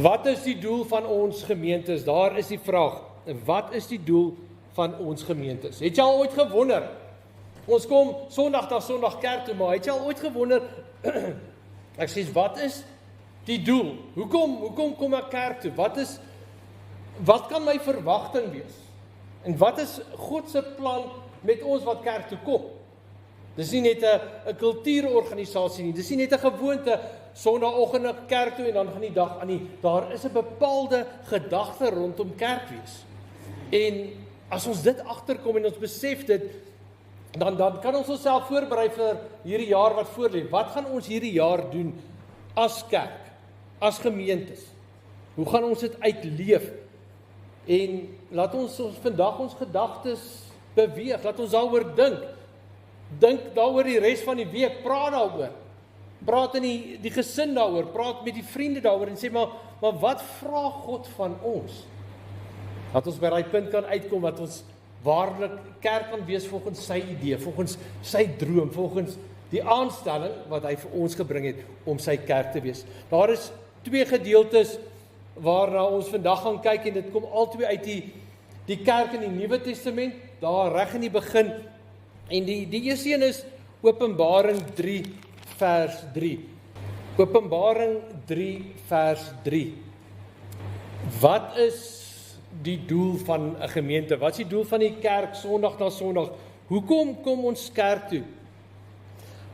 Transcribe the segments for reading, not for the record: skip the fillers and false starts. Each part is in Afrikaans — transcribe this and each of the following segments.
Wat is die doel van ons gemeentes? Daar is die vraag. Wat is die doel van ons gemeentes? Het jy al ooit gewonder? Ons kom Sondag na Sondag kerk toe, maar het jy al ooit gewonder, ek sê, wat is die doel? Hoekom kom ek kerk toe? Wat kan my verwagting wees? En wat is God se plan met ons wat kerk toe kom? Dis nie net 'n kultuurorganisasie nie, dis nie net 'n gewoonte Sondagoggend na kerk toe en dan gaan die dag aan nie. Daar is 'n bepaalde gedagte rondom kerk wees. En as ons dit agterkom en ons besef dit, dan kan ons onsself voorberei vir hierdie jaar wat voorlê. Wat gaan ons hierdie jaar doen as kerk, as gemeentes? Hoe gaan ons dit uitleef? En laat ons vandag ons gedagtes beweeg, laat ons daaroor dink. Dink daaroor die res van die week, praat daaroor. Praat in die gesin daaroor, praat met die vriende daaroor en sê, maar wat vra God van ons? Dat ons by daai punt kan uitkom, wat ons waarlik kerk kan wees volgens sy idee, volgens sy droom, volgens die aanstelling wat hy vir ons gebring het om sy kerk te wees. Daar is 2 gedeeltes waarna ons vandag gaan kyk en dit kom albei uit die kerk in die Nuwe Testament, daar reg in die begin. En die eerste een is Openbaring 3 vers 3. Openbaring 3 vers 3. Wat is die doel van 'n gemeente? Wat is die doel van die kerk Sondag na Sondag? Hoekom kom ons kerk toe?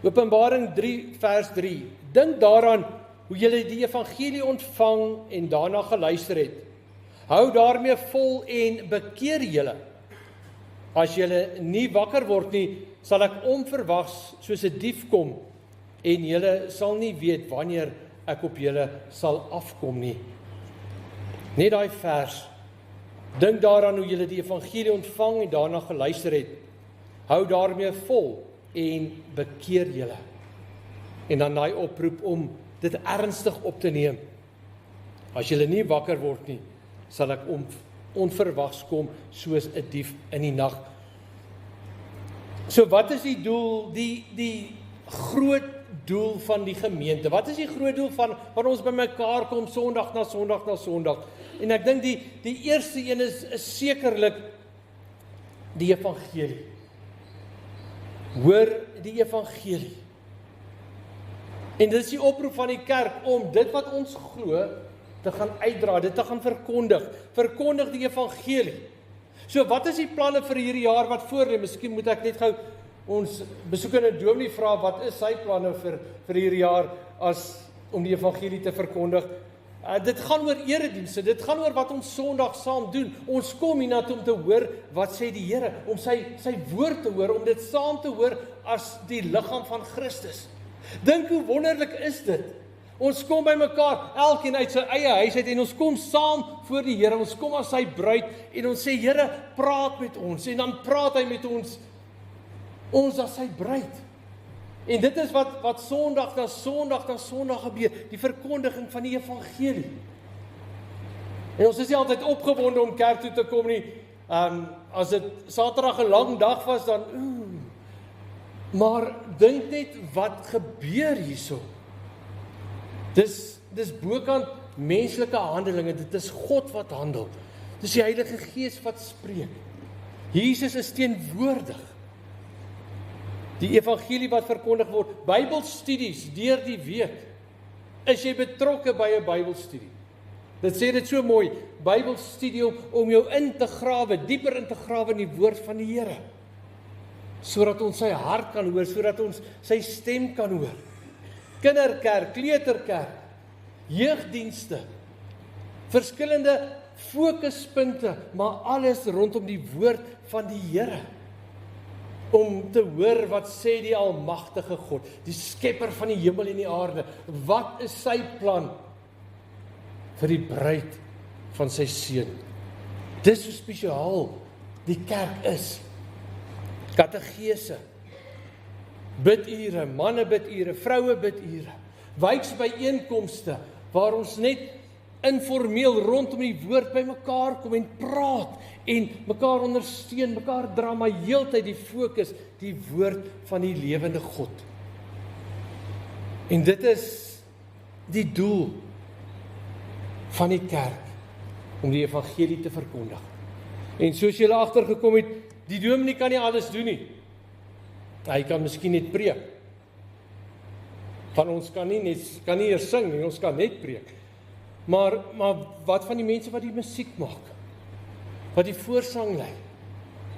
Openbaring 3 vers 3. Dink daaraan hoe julle die evangelie ontvang en daarna geluister het. Hou daarmee vol en bekeer julle. As julle nie wakker word nie, sal ek onverwags soos 'n dief kom en julle sal nie weet wanneer ek op julle sal afkom nie. Net daai vers. Dink daaraan hoe julle die evangelie ontvang en daarna geluister het. Hou daarmee vol en bekeer julle. En dan daai oproep om dit ernstig op te neem. As julle nie wakker word nie, sal ek onverwags kom soos 'n dief in die nag. So wat is die doel, die groot doel van die gemeente? Wat is die groot doel van ons by mekaar kom Sondag na Sondag na Sondag? En ek dink die eerste een is sekerlik die evangelie. Hoor die evangelie. En dit is die oproep van die kerk om dit wat ons glo te gaan uitdra, dit te gaan verkondig. Verkondig die evangelie. So wat is die planne vir hierdie jaar wat voorlê? Miskien moet ek net gou ons besoekende dominee vra, wat is sy planne vir hierdie jaar om die evangelie te verkondig? Dit gaan oor eredienste, dit gaan oor wat ons Sondag saam doen. Ons kom hiernatoe om te hoor wat sê die Here, om sy woord te hoor, om dit saam te hoor as die liggaam van Christus. Dink hoe wonderlik is dit. Ons kom by mekaar, elkeen uit sy eie huis uit, en ons kom saam voor die Here, ons kom as sy bruid, en ons sê, Here, praat met ons, en dan praat hy met ons as sy bruid. En dit is wat Sondag na Sondag na Sondag gebeur, die verkondiging van die evangelie. En ons is nie altyd opgewonde om kerk toe te kom nie, as dit Saterdag 'n lang dag was, dan, maar dink net wat gebeur hierso. Dis bokant menslike handelinge, dit is God wat handel. Dis die Heilige Gees wat spreek. Jesus is teenwoordig. Die evangelie wat verkondig word, Bybelstudies deur die week. Is jy betrokke by 'n Bybelstudie? Dit sê dit so mooi, Bybelstudie om jou in te grawe, dieper in te grawe in die woord van die Here. Sodat ons sy hart kan hoor, sodat ons sy stem kan hoor. Kinderkerk, kleuterkerk, jeugdienste, verskillende fokuspunte, maar alles rondom die woord van die Here. Om te hoor wat sê die almagtige God, die skepper van die hemel en die aarde. Wat is sy plan vir die bruid van sy seun? Dis hoe spesiaal die kerk is. Kategese, bidure, manne bidure, vroue bidure, wijksbyeenkomste, waar ons net informeel rondom die woord by mekaar kom en praat, en mekaar ondersteun, mekaar dra, maar heeltyd die fokus, die woord van die lewende God. En dit is die doel van die kerk om die evangelie te verkondig. En soos julle agtergekom het, die dominee kan nie alles doen nie. Hy kan miskien net preek. Van ons kan nie eers sing nie, ons kan net preek. Maar wat van die mense wat die musiek maak? Wat die voorsang lei?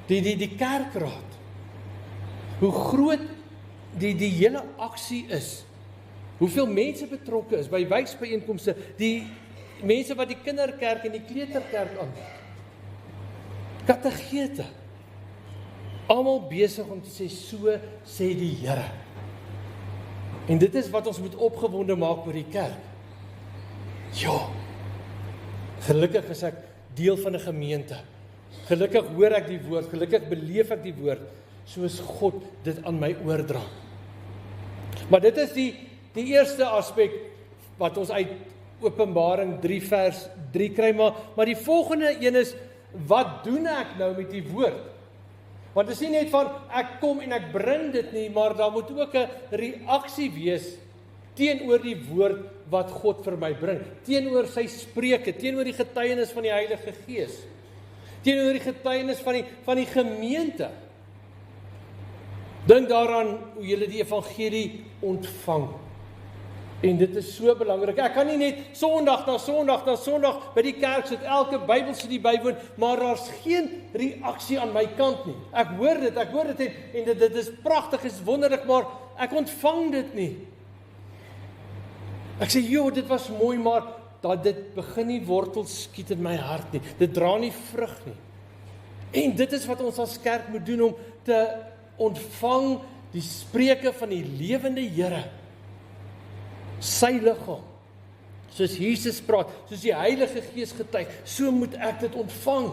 Die kerkraad? Hoe groot die hele aksie is? Hoeveel mense betrokke is by wijkbyeenkomste, die mense wat die kinderkerk en die kleuterkerk aanbied. Kategete. Almal besig om te sê, so sê die Here. En dit is wat ons moet opgewonde maak oor die kerk. Ja, gelukkig is ek deel van 'n gemeente. Gelukkig hoor ek die woord, gelukkig beleef ek die woord, soos God dit aan my oordra. Maar dit is die eerste aspek wat ons uit Openbaring 3 vers 3 kry, maar die volgende een is, wat doen ek nou met die woord? Want dit is nie net van, ek kom en ek bring dit nie, maar daar moet ook 'n reaksie wees teenoor die woord wat God vir my bring, teenoor sy spreuke, teenoor die getuienis van die Heilige Gees, teenoor die getuienis van die gemeente. Dink daaraan hoe julle die evangelie ontvang. En dit is so belangrik. Ek kan nie net Sondag na Sondag by die kerk sit, elke Bybelstudie bywoon, maar daar's geen reaksie aan my kant nie. Ek hoor dit en dit is pragtig, is wonderlik, maar ek ontvang dit nie. Ek sê, joh, dit was mooi, maar dat dit begin nie wortels skiet in my hart nie. Dit dra nie vrug nie. En dit is wat ons as kerk moet doen, om te ontvang die spreuke van die lewende Here. Sy liggaam, soos Jesus praat, soos die Heilige Gees getuig, so moet ek dit ontvang.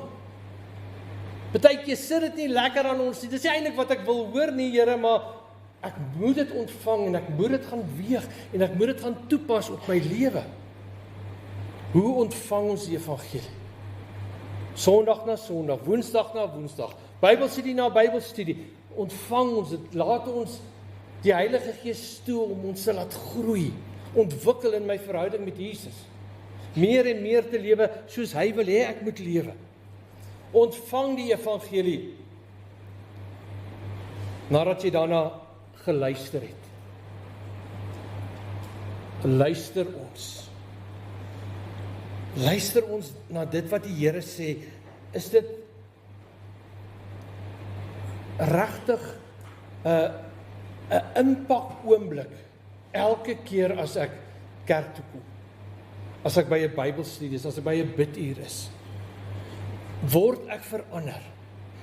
Partykeer sit dit nie lekker aan ons nie, dis nie eintlik wat ek wil hoor nie, Here, maar ek moet dit ontvang en ek moet dit gaan weeg en ek moet dit gaan toepas op my lewe. Hoe ontvang ons die evangelie? Sondag na Sondag, Woensdag na Woensdag, Bybelstudie na Bybelstudie, ontvang ons dit, laat ons die Heilige Gees toe om ons te laat groei, ontwikkel in my verhouding met Jesus. Meer en meer te lewe soos hy wil hê ek moet lewe. Ontvang die evangelie nadat jy daarna geluister het. Luister ons. Luister ons na dit wat die Here sê. Is dit regtig 'n impak oomblik elke keer as ek kerk toe kom, as ek by 'n Bybelstudie is, as ek by 'n biduur is, word ek verander.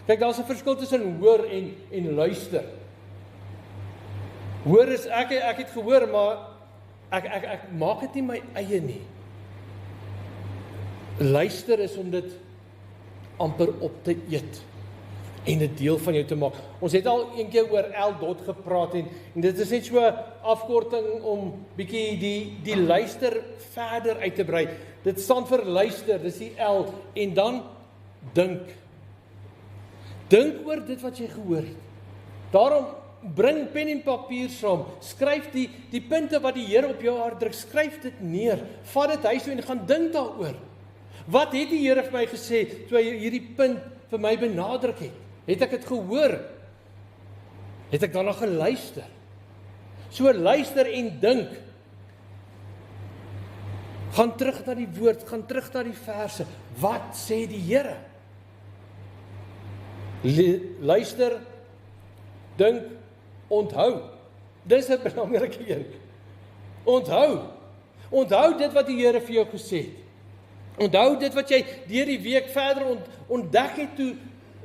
Kyk, daar's 'n verskil tussen hoor en luister. Hoor is ek het gehoor, maar ek maak dit nie my eie nie. Luister is om dit amper op te eet en 'n deel van jou te maak. Ons het al een keer oor L. gepraat en dit is net so 'n afkorting om bietjie die luister verder uit te brei. Dit staan vir luister, dis die L, en dan dink. Dink oor dit wat jy gehoor het. Daarom bring pen en papier saam, skryf die punte wat die Here op jou hart druk, skryf dit neer, vat dit huis toe en gaan dink daaroor. Wat het die Here vir my gesê, toe hy hierdie punt vir my benadruk het? Het ek dit gehoor? Het ek daarna geluister? So luister en dink. Gaan terug na die woord, gaan terug na die verse. Wat sê die Here? Luister, dink, onthou. Dis 'n belangrike een. Onthou dit wat die Here vir jou gesê het. Onthou dit wat jy deur die week verder ontdek het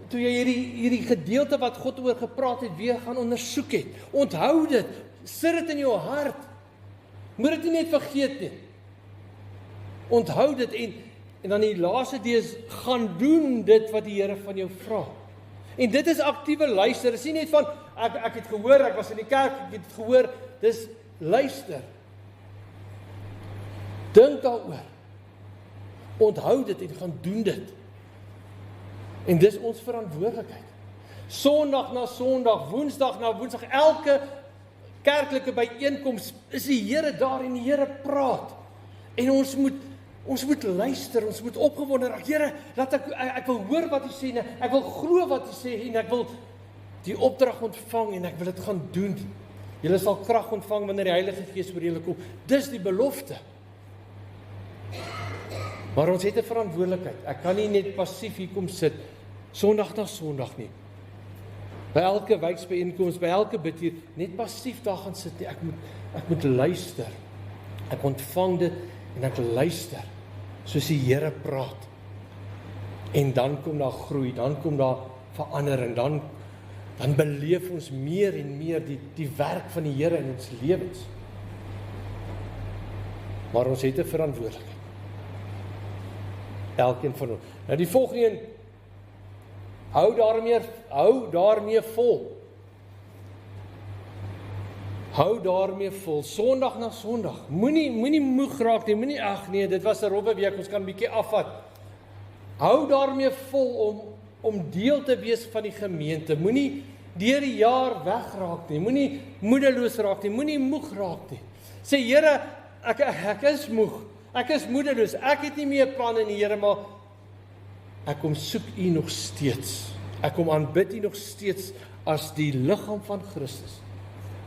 toe jy hierdie gedeelte wat God oor gepraat het weer gaan ondersoek het. Onthou dit, sit dit in jou hart. Moet dit nie net vergeet nie. Onthou dit en dan die laaste deel is, gaan doen dit wat die Here van jou vra. En dit is aktiewe luister. Dit is nie net van ek het gehoor, ek was in die kerk, ek het gehoor, dis luister. Dink daaroor. Onthou dit en gaan doen dit. En dis ons verantwoordelikheid. Sondag na Sondag, Woensdag na Woensdag, elke kerklike byeenkoms is die Here daar en die Here praat. En ons moet Ons moet luister, ons moet opgewonde raak. Here, laat ek wil hoor wat U sê, en ek wil glo wat U sê, en ek wil die opdrag ontvang, en ek wil dit gaan doen. Julle sal krag ontvang wanneer die Heilige Gees oor julle kom. Dis die belofte. Maar ons het 'n verantwoordelikheid. Ek kan nie net passief hier kom sit, Sondag na Sondag nie. By elke wijksbyeenkoms, by elke bidtuur, net passief daar gaan sit nie. Ek moet luister. Ek ontvang dit, en ek luister, soos die Here praat. En dan kom daar groei, dan kom daar verandering, dan beleef ons meer en meer die werk van die Here in ons lewens. Maar ons het 'n verantwoordelikheid. Elkeen van ons. Nou die volgende een, hou daarmee vol. Hou daarmee vol, Sondag na Sondag. Moenie moeg raak nie, moenie ag nee, dit was 'n rowwe week, ons kan 'n bietjie afvat. Hou daarmee vol om deel te wees van die gemeente. Moenie deur die jaar wegraak nie, moenie moedeloos raak nie, moenie moeg raak nie. Sê Here, ek is moeg, ek is moedeloos, ek het nie meer planne in die Here, maar ek kom soek U nog steeds. Ek kom aanbid U nog steeds as die liggaam van Christus.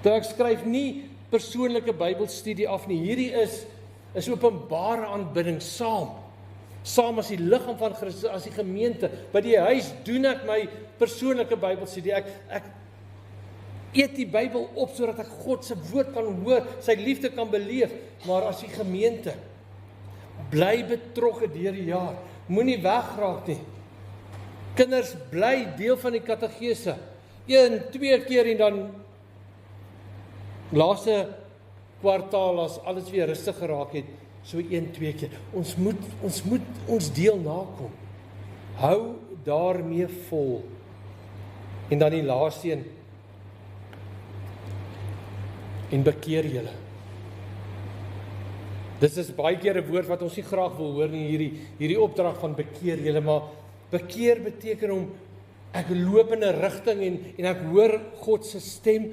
Ek skryf nie persoonlike Bybelstudie af nie. Hierdie is openbare aanbidding saam as die liggaam van Christus, as die gemeente. By die huis doen ek my persoonlike Bybelstudie. Ek eet die Bybel op sodat ek God se woord kan hoor, sy liefde kan beleef, maar as die gemeente bly betrokke deur die jaar. Moenie wegraak nie. Kinders bly deel van die katekese. 1-2 keer en dan laaste kwartaal as alles weer rustig geraak het, so 1-2 keer. Ons moet ons deel nakom. Hou daarmee vol. En dan die laaste een. En bekeer julle. Dit is baie keer 'n woord wat ons nie graag wil hoor nie, hierdie opdrag van bekeer julle, maar bekeer beteken ek loop in 'n rigting en ek hoor God se stem.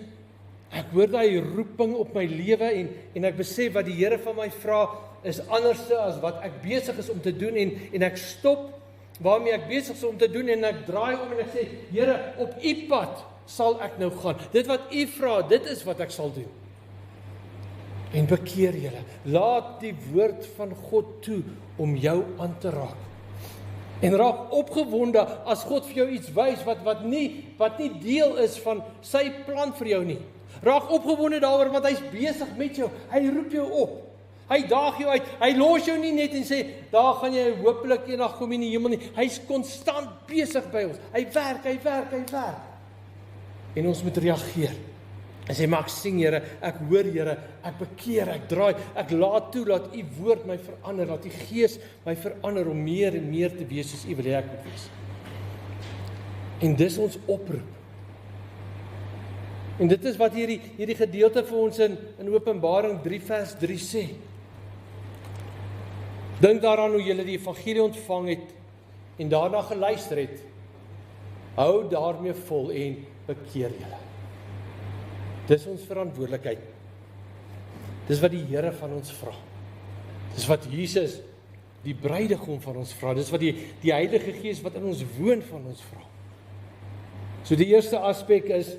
Ek hoor daai roeping op my lewe en ek besef wat die Here van my vra is anderste as wat ek besig is om te doen en ek stop waarmee ek besig is om te doen en ek draai om en ek sê, Here, op U pad sal ek nou gaan. Dit wat U vra, dit is wat ek sal doen. En bekeer julle. Laat die woord van God toe om jou aan te raak. En raak opgewonde as God vir jou iets wys wat nie deel is van sy plan vir jou nie. Raak opgewonde daaroor want hy's besig met jou. Hy roep jou op. Hy daag jou uit. Hy los jou nie net en sê, daar gaan jy hopelik eendag kom in die hemel nie. Hy's konstant besig by ons. Hy werk. En ons moet reageer. En sê, maar ek sing Here, ek hoor Here, ek bekeer, ek draai, ek laat toe, laat U woord my verander, laat U Gees my verander om meer en meer te wees soos U wil hê ek moet wees. En dis ons oproep. En dit is wat hierdie gedeelte vir ons in Openbaring 3 vers 3 sê. Dink daaraan hoe julle die evangelie ontvang het en daarna geluister het. Hou daarmee vol en bekeer julle. Dis ons verantwoordelikheid. Dis wat die Here van ons vra. Dis wat Jesus, die bruidegom van ons vra. Dis wat die Heilige Gees wat in ons woon van ons vra. So die eerste aspek is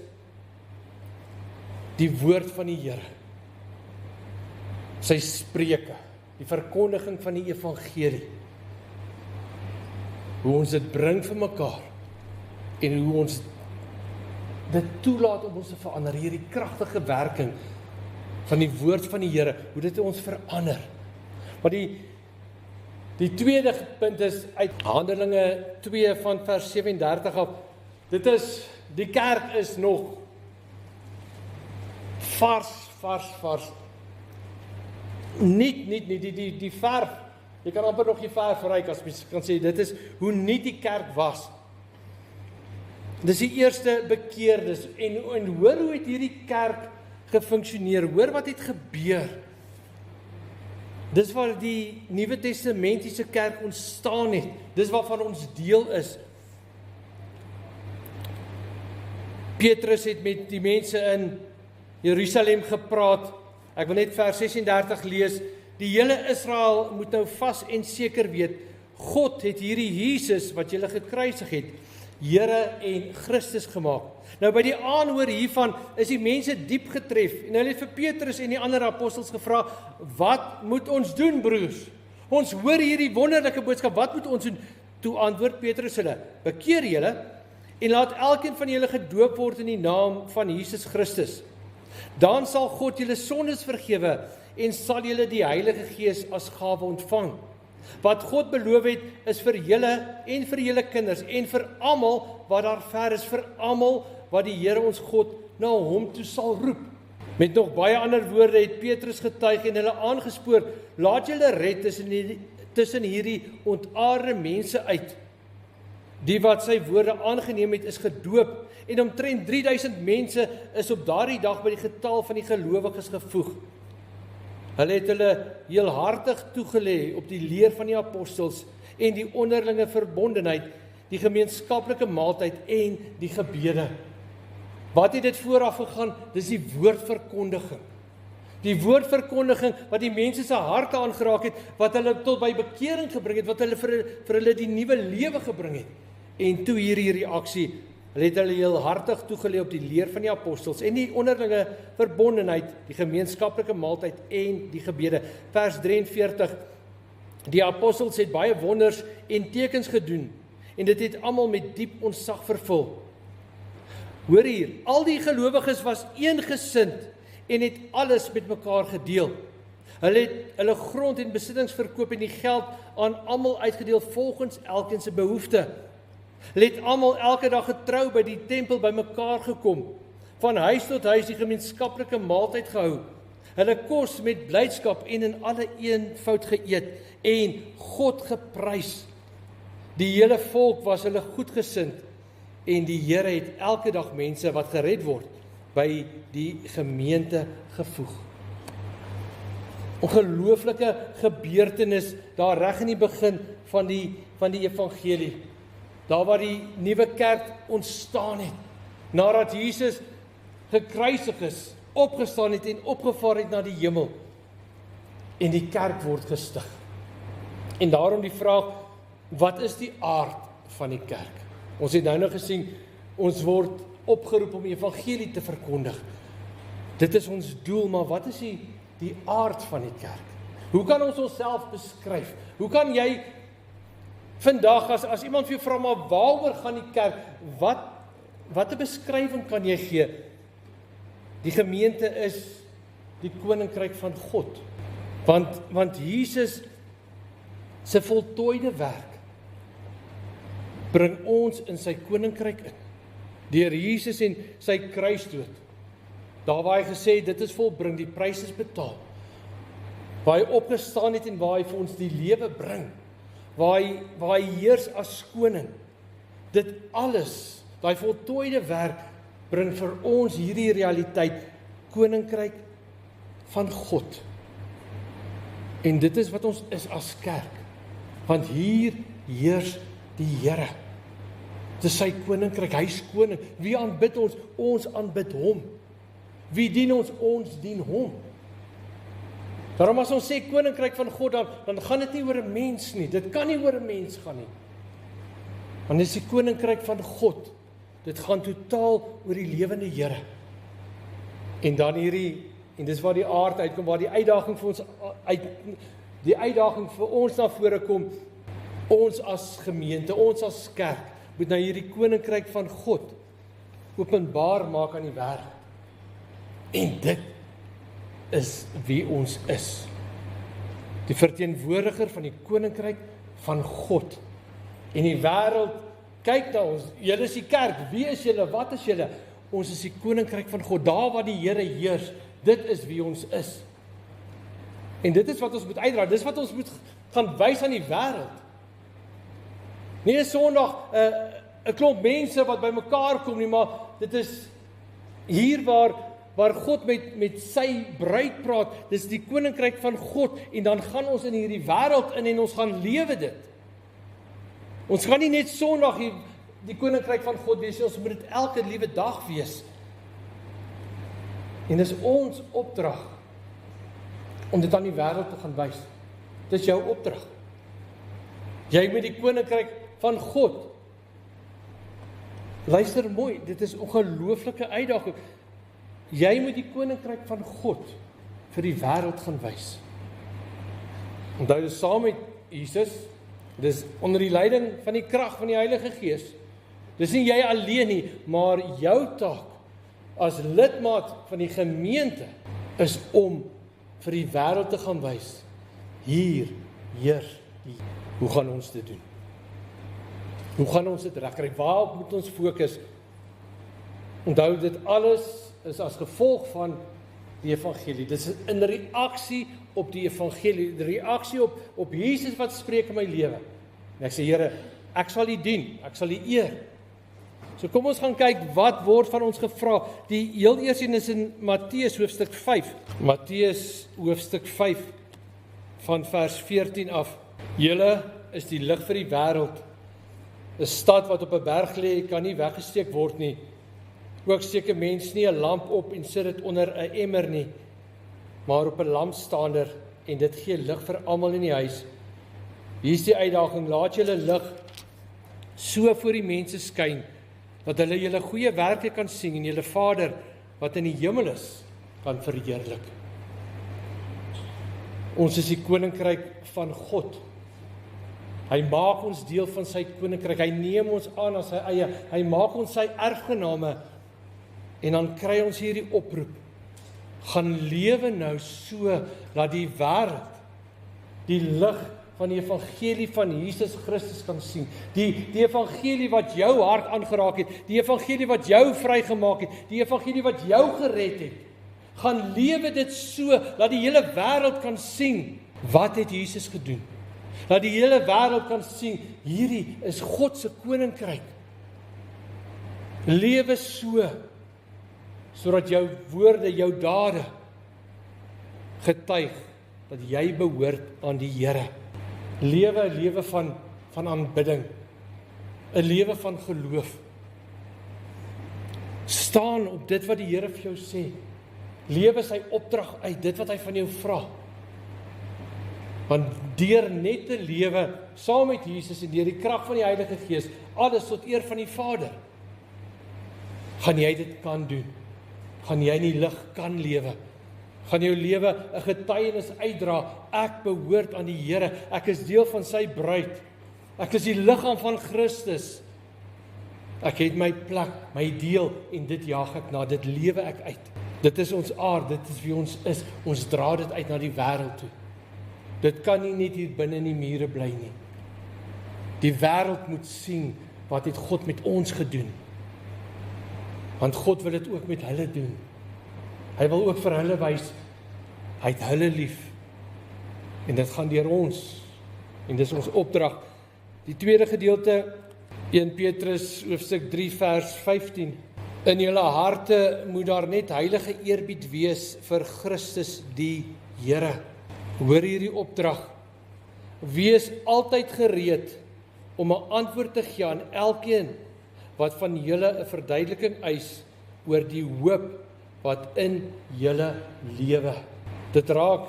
die woord van die Here. Sy spreuke, die verkondiging van die evangelie. Hoe ons dit bring vir mekaar en hoe ons dit toelaat om ons te verander, hierdie kragtige werking van die woord van die Here, hoe dit ons verander. Maar die tweede punt is uit Handelinge 2 van vers 37 af, dit is, die kerk is nog vars, nie, die verf, jy kan amper nog die verf verryk, as mens kan sê, dit is hoe nie die kerk was. Dis die eerste bekeerdes, en hoor hoe het hierdie kerk gefunksioneer, hoor wat het gebeur. Dis waar die Nuwe Testamentiese kerk ontstaan het, dis waarvan ons deel is. Petrus het met die mense in Jerusalem gepraat, ek wil net vers 36 lees, die hele Israel moet nou vas en seker weet, God het hierdie Jesus wat julle gekruisig het, Here en Christus gemaak. Nou by die aanhoor hiervan is die mense diep getref en hulle het vir Petrus en die ander apostels gevra, wat moet ons doen, broers? Ons hoor hierdie wonderlike boodskap, wat moet ons doen? Toe antwoord Petrus hulle, bekeer julle en laat elkeen van julle gedoop word in die naam van Jesus Christus. Dan sal God julle sondes vergewe en sal julle die Heilige Gees as gawe ontvang. Wat God beloof het, is vir julle en vir julle kinders en vir almal wat daar ver is, vir almal wat die Here ons God na hom toe sal roep. Met nog baie ander woorde het Petrus getuig en hulle aangespoor, laat julle red tussen hierdie ontaarde mense uit. Die wat sy woorde aangeneem het, is gedoop en omtrent 3000 mense is op daardie dag by die getal van die gelowiges gevoeg. Hulle het hulle heelhartig toegelê op die leer van die apostels en die onderlinge verbondenheid, die gemeenskaplike maaltyd en die gebede. Wat het dit vooraf gegaan? Dis die woordverkondiging. Die woordverkondiging wat die mense se harte aangeraak het, wat hulle tot by bekering gebring het, wat hulle vir hulle die nuwe lewe gebring het. En toe hierdie reaksie, hulle het hulle heelhartig toegelê op die leer van die apostels en die onderlinge verbondenheid, die gemeenskaplike maaltyd en die gebede. Vers 43, die apostels het baie wonders en tekens gedoen en dit het almal met diep ontzag vervul. Hoor hier, al die gelowiges was eengesind en het alles met mekaar gedeel. Hulle het hulle grond en besittings verkoop en die geld aan almal uitgedeel volgens elkeen se behoefte. Hulle het almal elke dag getrou by die tempel by mekaar gekom, van huis tot huis die gemeenskaplike maaltyd gehou, hulle kos met blydskap en in alle eenvoud geëet en God geprys. Die hele volk was hulle goedgesind en die Here het elke dag mense wat gered word by die gemeente gevoeg. Ongelooflike gebeurtenis daar reg in die begin van die evangelie. Daar waar die nuwe kerk ontstaan het, nadat Jesus gekruisig is, opgestaan het en opgevaar het na die hemel, en die kerk word gestig. En daarom die vraag, wat is die aard van die kerk? Ons het nou nog gesien, ons word opgeroep om die evangelie te verkondig. Dit is ons doel, maar wat is die aard van die kerk? Hoe kan ons onsself beskryf? Hoe kan jy vandag, as iemand vir jou vra, maar waaroor gaan die kerk, wat 'n beskrywing kan jy gee? Die gemeente is die koninkryk van God. Want Jesus se voltooide werk bring ons in sy koninkryk in. Deur Jesus en sy kruisdood. Daar waar hy gesê het, dit is volbring, die prys is betaal. Waar hy opgestaan het en waar hy vir ons die lewe bring. Waar hy heers as koning. Dit alles, daai voltooide werk, bring vir ons hierdie realiteit, koninkryk van God. En dit is wat ons is as kerk. Want hier heers die Here. Dit is sy koninkryk, hy is koning. Wie aanbid ons? Ons aanbid hom. Wie dien ons? Ons dien hom. Daarom as ons sê koninkryk van God, dan gaan dit nie oor 'n mens nie. Dit kan nie oor 'n mens gaan nie. Want dit is die koninkryk van God. Dit gaan totaal oor die lewende Here. En dan en dis waar die aard uitkom, waar die uitdaging vir ons na vore kom. Ons as gemeente, ons as kerk, moet nou hierdie koninkryk van God openbaar maak aan die wêreld. En dit is wie ons is. Die verteenwoordiger van die koninkryk van God. En die wêreld kyk na ons. Julle is die kerk. Wie is julle? Wat is julle? Ons is die koninkryk van God. Daar waar die Here heers, dit is wie ons is. En dit is wat ons moet uitdra. Dis wat ons moet gaan wys aan die wêreld. Nie 'n Sondag 'n klomp mense wat by mekaar kom nie, maar dit is hier waar God met sy bruid praat. Dis die koninkryk van God en dan gaan ons in hierdie wêreld in en ons gaan lewe dit. Ons gaan nie net Sondag die koninkryk van God wees, ons moet dit elke liewe dag wees. En dis ons opdrag om dit aan die wêreld te gaan wys. Dis jou opdrag. Jy moet die koninkryk van God. Luister mooi, dit is 'n ongelooflike uitdaging. Jy moet die koninkryk van God vir die wêreld gaan wys. Onthou dit saam met Jesus, dis onder die leiding van die krag van die Heilige Gees. Dis nie jy alleen nie, maar jou taak as lidmaat van die gemeente is om vir die wêreld te gaan wys. Hier heers die. Hoe gaan ons dit doen? Hoe gaan ons dit regkry? Waarop moet ons fokus? Onthou dit alles is as gevolg van die evangelie. Dit is in reaksie op die evangelie, die reaksie op Jesus wat spreek in my lewe. En ek sê, Here, ek sal U dien, ek sal U eer. So kom ons gaan kyk, wat word van ons gevra. Die heel eerste een is in Matteus hoofstuk 5. Matteus hoofstuk 5 van vers 14 af. Julle is die lig vir die wêreld. 'n Stad wat op 'n berg lê, kan nie weggesteek word nie. Ook steek 'n mens nie 'n lamp op en sit dit onder 'n emmer nie, maar op 'n lampstander, en dit gee lig vir almal in die huis. Hier is die uitdaging, laat julle lig so voor die mense skyn, dat hulle julle goeie werke kan sien en julle Vader wat in die hemel is, kan verheerlik. Ons is die koninkryk van God. Hy maak ons deel van sy koninkryk. Hy neem ons aan as sy eie. Hy maak ons sy erfgename. En dan kry ons hierdie oproep. Gaan lewe nou so, dat die wêreld die lig van die evangelie van Jesus Christus kan sien. Die evangelie wat jou hart aangeraak het, die evangelie wat jou vrygemaak het, die evangelie wat jou gered het. Gaan lewe dit so, dat die hele wêreld kan sien, wat het Jesus gedoen. Dat die hele wêreld kan sien, hierdie is God se koninkryk. Lewe so, sodat jou woorde, jou dade getuig dat jy behoort aan die Here. Lewe 'n lewe van aanbidding, 'n lewe van geloof. Staan op dit wat die Here vir jou sê. Lewe sy opdrag uit, dit wat hy van jou vra. Want deur net te lewe saam met Jesus en deur die krag van die Heilige Gees, alles tot eer van die Vader, gaan jy dit kan doen. Gaan jy in die lig kan lewe. Gaan jou lewe 'n getuienis uitdra. Ek behoort aan die Here. Ek is deel van sy bruid. Ek is die liggaam van Christus. Ek het my plek, my deel, en dit jaag ek na. Dit lewe ek uit. Dit is ons aard, dit is wie ons is. Ons dra dit uit na die wêreld toe. Dit kan nie net hier binne in die mure bly nie. Die wêreld moet sien, wat het God met ons gedoen. Want God wil dit ook met hulle doen. Hy wil ook vir hulle wys, hy het hulle lief. En dit gaan deur ons. En dis ons opdrag. Die tweede gedeelte, 1 Petrus hoofstuk 3 vers 15. In julle harte moet daar net heilige eerbied wees vir Christus die Here. Hoor hierdie opdrag. Wees altyd gereed om 'n antwoord te gee aan elkeen wat van julle 'n verduideliking eis oor die hoop wat in julle lewe. Dit raak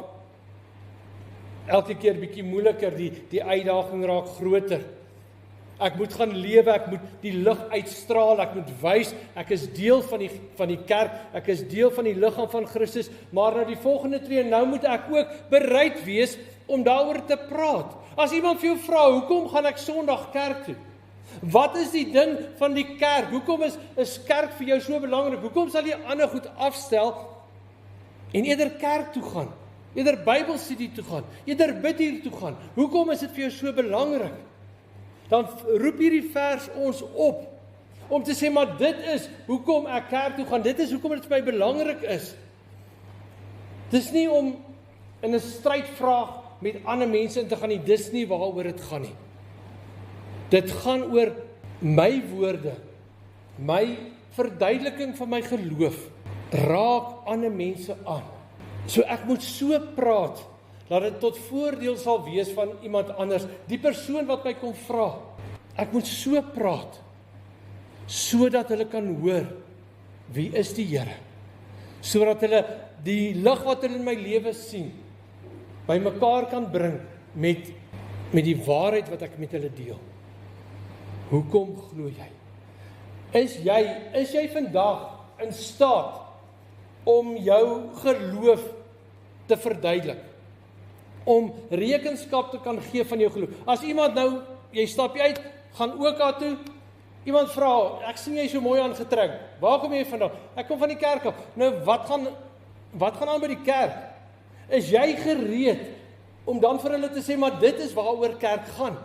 elke keer bietjie moeiliker, die uitdaging raak groter. Ek moet gaan lewe, ek moet die lig uitstraal, ek moet wys, ek is deel van die kerk, ek is deel van die liggaam van Christus, maar nou die volgende tree, nou moet ek ook bereid wees om daaroor te praat. As iemand vir jou vra, hoekom gaan ek Sondag kerk toe? Wat is die ding van die kerk? Hoekom is kerk vir jou so belangrik? Hoekom sal jy ander goed afstel en eerder kerk toe gaan? Eerder Bybelstudie toe gaan? Eerder bid hier toe gaan? Hoekom is dit vir jou so belangrik? Dan roep hierdie vers ons op om te sê, maar dit is hoekom ek kerk toe gaan. Dit is hoekom dit vir my belangrik is. Dis nie om in 'n strydvraag met ander mense in te gaan nie. Dis nie waaroor dit gaan nie. Dit gaan oor my woorde, my verduideliking van my geloof, raak ander mense aan. So ek moet so praat, dat dit tot voordeel sal wees van iemand anders, die persoon wat my kom vra. Ek moet so praat, sodat hulle kan hoor, wie is die Here? Sodat hulle die lig wat hulle in my lewe sien, by mekaar kan bring met die waarheid wat ek met hulle deel. Hoekom glo jy? Is jy vandag in staat om jou geloof te verduidelik? Om rekenskap te kan gee van jou geloof? As iemand nou, jy stap uit, gaan OK toe, iemand vra, ek sien jy so mooi aangetrek, waar kom jy vandaan? Ek kom van die kerk af. Nou, wat gaan aan by die kerk? Is jy gereed om dan vir hulle te sê, maar dit is waaroor kerk gaan.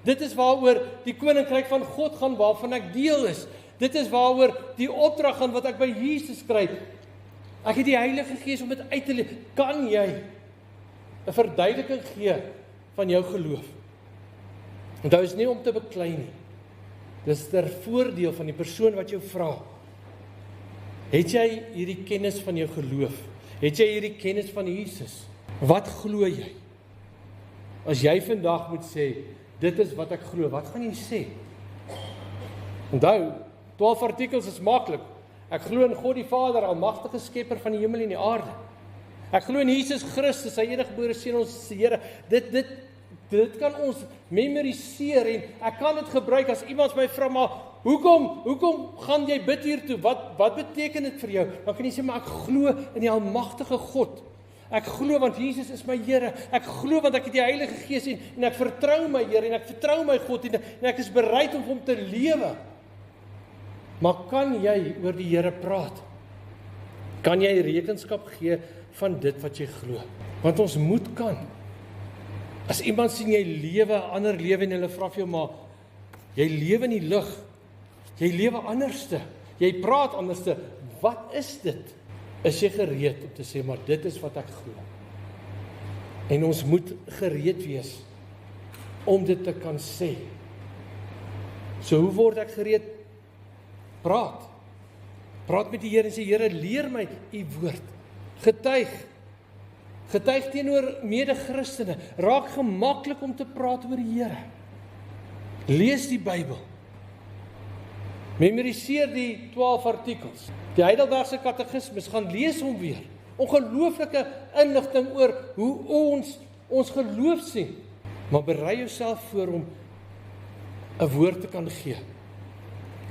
Dit is waaroor die koninkryk van God gaan, waarvan ek deel is. Dit is waaroor die opdrag gaan wat ek by Jesus kry. Ek het die Heilige Gees om dit uit te leef. Kan jy 'n verduideliking gee van jou geloof? Onthou, is nie om te beklei nie. Dis ter voordeel van die persoon wat jou vra. Het jy hierdie kennis van jou geloof? Het jy hierdie kennis van Jesus? Wat glo jy? As jy vandag moet sê, dit is wat ek glo, wat gaan jy sê? Onthou, 12 artikels is maklik. Ek glo in God die Vader, almagtige skepper van die hemel en die aarde. Ek glo in Jesus Christus, sy eniggebore seun, ons Here. Dit kan ons memoriseer en ek kan dit gebruik as iemand my vra, maar hoekom gaan jy bid hiertoe? Wat beteken dit vir jou? Dan kan jy sê, maar ek glo in die almagtige God. Ek glo want Jesus is my Here. Ek glo want ek het die Heilige Gees en ek vertrou my Here en ek vertrou my God en ek is bereid om hom te lewe. Maar kan jy oor die Here praat? Kan jy rekenskap gee van dit wat jy glo? Want ons moet kan. As iemand sien jy lewe 'n ander lewe en hulle vra vir jou, maar jy lewe in die lig. Jy lewe anderste. Jy praat anderste. Wat is dit? Is jy gereed om te sê, maar dit is wat ek glo? En ons moet gereed wees om dit te kan sê. So hoe word ek gereed? Praat. Praat met die Here en sê, Here, leer my u woord. Getuig. Getuig teenoor mede-Christene. Raak gemaklik om te praat oor die Here. Lees die Bybel. Memoriseer die 12 artikels. Die Heidelbergse Katekismes, gaan lees hom weer. Ongelooflike inligting oor hoe ons geloof sien. Maar berei jouself voor om 'n woord te kan gee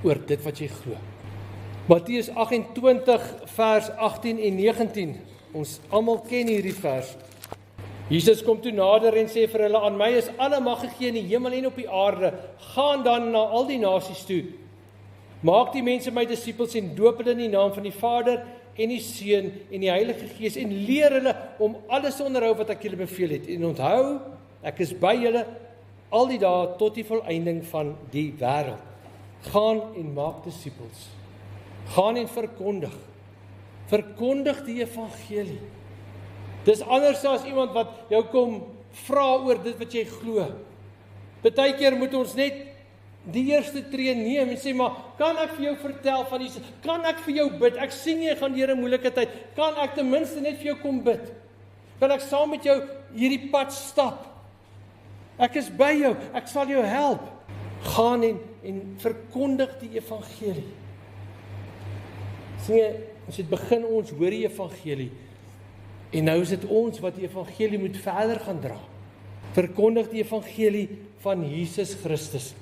oor dit wat jy glo. Matteus 28 vers 18 en 19. Ons almal ken hierdie vers. Jesus kom toe nader en sê vir hulle, aan my is alle mag gegee in die hemel en op die aarde. Gaan dan na al die nasies toe. Maak die mense my disippels en doop hulle in die naam van die Vader en die Seun en die Heilige Gees en leer hulle om alles te onderhou wat ek julle beveel het. En onthou, ek is by julle al die dae tot die volëinding van die wêreld. Gaan en maak disippels. Gaan en verkondig. Verkondig die evangelie. Dis anders as iemand wat jou kom vra oor dit wat jy glo. Partykeer moet ons net die eerste tree neem en sê, maar kan ek vir jou vertel van Jesus? Kan ek vir jou bid? Ek sien jy gaan deur 'n moeilike tyd. Kan ek ten minste net vir jou kom bid? Kan ek saam met jou hierdie pad stap? Ek is by jou, ek sal jou help. Gaan en verkondig die evangelie. Sien jy, ons het begin, ons hoor die evangelie. En nou is dit ons wat die evangelie moet verder gaan dra. Verkondig die evangelie van Jesus Christus.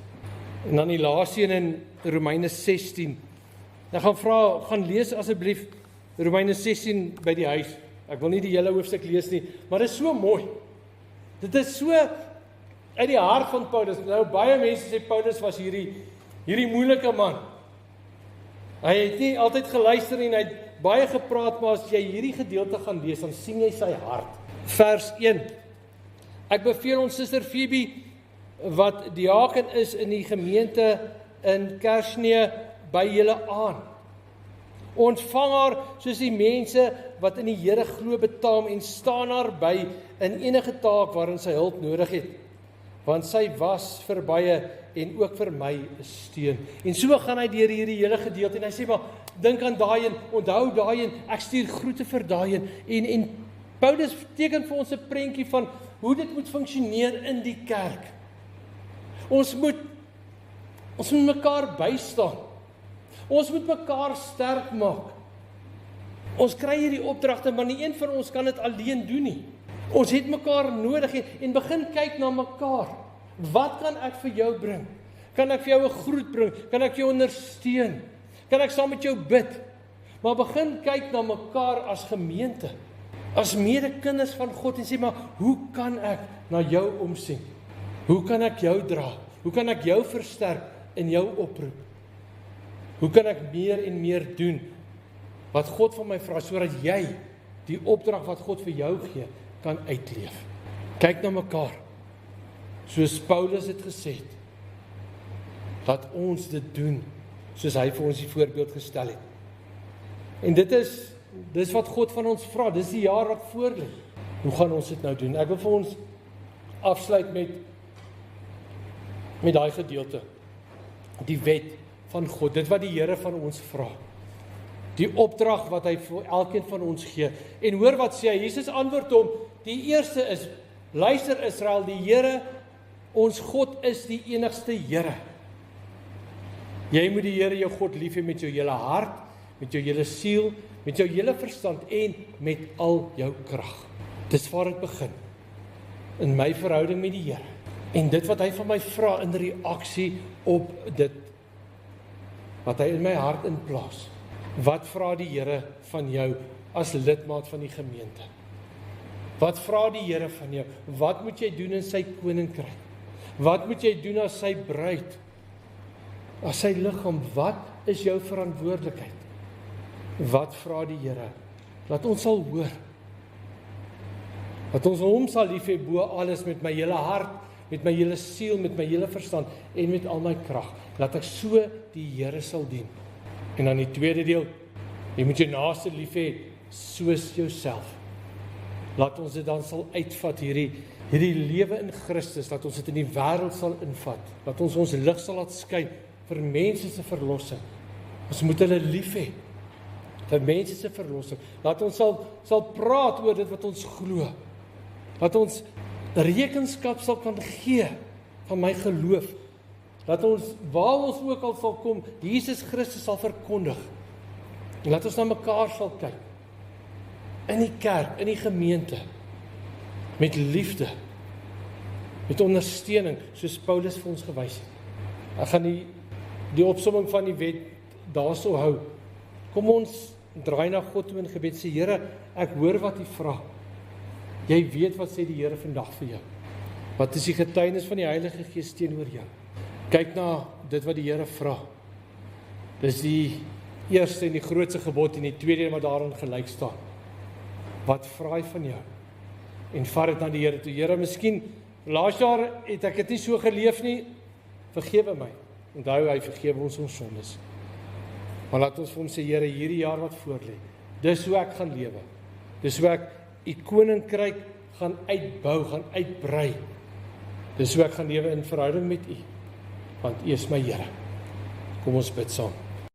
En dan die laaste een in Romeine 16. Ek gaan lees asseblief Romeine 16 by die huis. Ek wil nie die hele hoofstuk lees nie, maar dit is so mooi. Dit is so uit die hart van Paulus. Nou baie mense sê Paulus was hierdie moeilike man. Hy het nie altyd geluister en hy het baie gepraat, maar as jy hierdie gedeelte gaan lees, dan sien jy sy hart. Vers 1. Ek beveel ons suster Phoebe, wat diaken is in die gemeente in Kersnee, by julle aan. Ontvang haar soos die mense wat in die Here glo betaam en staan haar by in enige taak waarin sy hulp nodig het. Want sy was vir baie en ook vir my 'n steun. En so gaan hy deur hierdie hele gedeelte en hy sê maar, dink aan daai en onthou daai en ek stuur groete vir daai en Paulus teken vir ons 'n prentjie van hoe dit moet funksioneer in die kerk. Ons moet mekaar bystaan. Ons moet mekaar sterk maak. Ons kry hierdie opdragte, maar nie een van ons kan dit alleen doen nie. Ons het mekaar nodig en begin kyk na mekaar. Wat kan ek vir jou bring? Kan ek vir jou 'n groet bring? Kan ek jou ondersteun? Kan ek saam met jou bid? Maar begin kyk na mekaar as gemeente, as medekinders van God en sê, maar hoe kan ek na jou omsien? Hoe kan ek jou dra? Hoe kan ek jou versterk in jou oproep? Hoe kan ek meer en meer doen wat God van my vra, sodat jy die opdrag wat God vir jou gee, kan uitleef? Kyk na mekaar, soos Paulus het gesê het, laat ons dit doen, soos hy vir ons die voorbeeld gestel het. En dis wat God van ons vra, dis die jaar wat voorlê. Hoe gaan ons dit nou doen? Ek wil vir ons afsluit met daai gedeelte, die wet van God, dit wat die Here van ons vra, die opdrag wat hy vir elkeen van ons gee. En hoor wat sê hy, Jesus antwoord hom, die eerste is, luister Israel, die Here, ons God is die enigste Here. Jy moet die Here jou God lief hê met jou hele hart, met jou hele siel, met jou hele verstand en met al jou krag. Dis waar dit begin, in my verhouding met die Here. En dit wat hy van my vra in reaksie op dit, wat hy in my hart inplaas. Wat vra die Here van jou as lidmaat van die gemeente? Wat vra die Here van jou? Wat moet jy doen in sy koninkryk? Wat moet jy doen as sy bruid? As sy liggaam, wat is jou verantwoordelikheid? Wat vra die Here? Laat ons sal hoor. Dat ons hom sal lief hê bo alles met my hele hart, met my hele siel, met my hele verstand en met al my krag. Laat ek so die Here sal dien. En dan die tweede deel, jy moet jou naaste lief hê soos jouself. Laat ons dit dan sal uitvat, hierdie lewe in Christus, dat ons dit in die wêreld sal invat, dat ons lig sal laat skyn vir mense se verlossing. Ons moet hulle lief hê vir mense se verlossing. Laat ons sal praat oor dit wat ons glo. Laat ons rekenskap sal kan gee van my geloof. Laat ons, waar ons ook al sal kom, Jesus Christus sal verkondig. En laat ons na mekaar sal kyk. In die kerk, in die gemeente. Met liefde. Met ondersteuning, soos Paulus vir ons gewys het. Ek gaan die opsomming van die wet daarso hou. Kom ons draai na God toe in gebed, sê Here, ek hoor wat U vra. Jy weet wat sê die Here vandag vir jou. Wat is die getuienis van die Heilige Gees teenoor jou? Kyk na dit wat die Here vra. Dis die eerste en die grootste gebod en die tweede wat daarin gelyk staan. Wat vra hy van jou? En vat dit na die Here toe. Here, miskien laas jaar het ek dit nie so geleef nie. Vergewe my. Onthou, hy vergewe ons sondes. Maar laat ons vir hom sê, Here, hierdie jaar wat voorlê, dis hoe ek gaan lewe. Dis hoe ek U koninkryk gaan uitbou, gaan uitbrei. Dis hoe ek gaan lewe in verhouding met U. Want U is my Here. Kom ons bid saam.